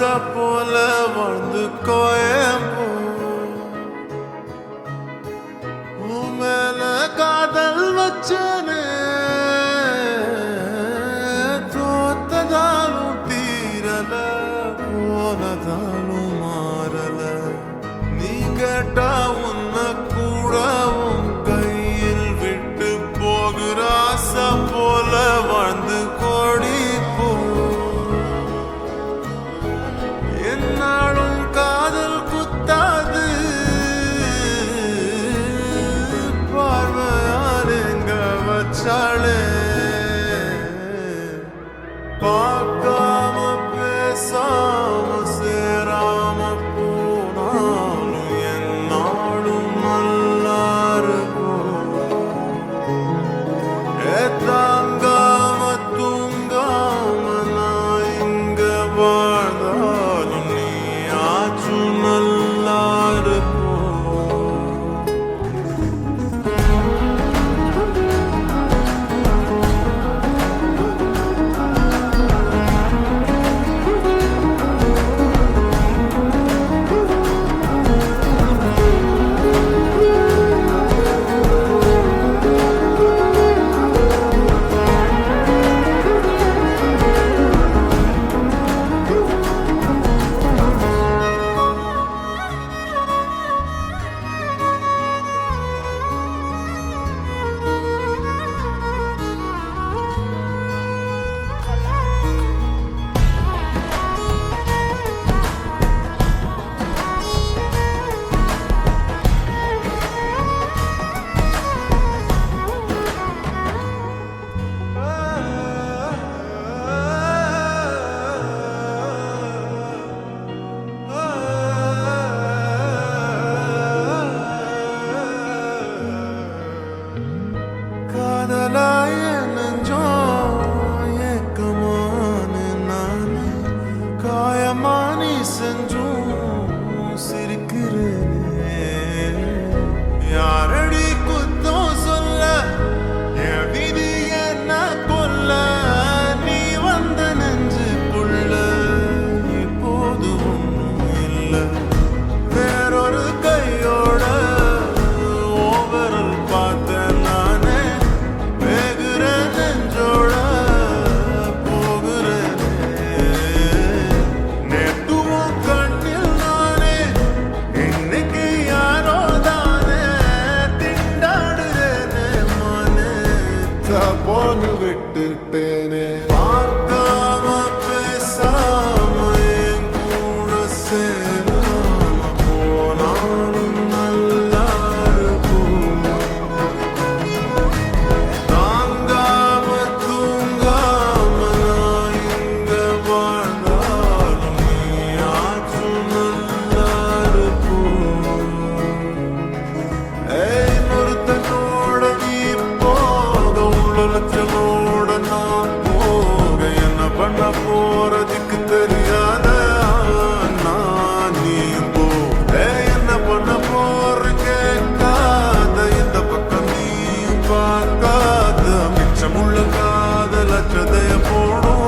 ராசா போல வந்து கோயம்போ மேல காதல் வச்சனே தோத்ததாலும் தீரல போனதாலும் மாறல நீ கேட்டா உன்ன கூடவும் கையில் விட்டு போகிற ஆசை போல வாழ்ந்து கோடி போ என்னாலும் காதல் குத்தாது பார்வையால் எங்க வச்சாளே பார்க்காம பேசாம சேராம போனாலும் என்னாலும் நல்லா இருக்கும் தாங்காம தூங்காம நான் இங்க வாழ்ந்தாலும் நீ ஆச்சு நல்லா இருக்கும் காதலாய நெஞ்சோ ஏக்கமான நானே காயமானி செஞ்சும் சிரிக்கிறேனே யாரடி குத்தம் சொல்ல என் விதி என்ன கொல்ல நீ வந்த நெஞ்சுக்குள்ள இப்போது ஒன்றும் இல்லை வேறொரு கையோட ஓவரல் பார்த்த நானே வேகுற நெஞ்சோட போகிறேனே நேத்துவும் கண்ணில் நானே இன்னைக்கு யாரோ தானே திண்டாடுறேனே மானே போன்னு விட்டுட்டேனே பார்க்காம பேசாம என் கூட சேராம போனாலும் நல்லா இருக்கும் தாங்காம தூங்காம நான் இங்க வாழ்ந்தாலும் நீ ஆச்சு நல்லா இருக்கும் ஒருத்தனோட நீ போக உள்ளச்சனோட நான் போக என்ன பண்ண போறதுக்கு தெரியாத நான் நீ போ என்ன பண்ண போற கேட்காத இந்த பக்கம் நீ பார்க்காத மிச்சமுள்ள காதல் அச்சதைய போடும்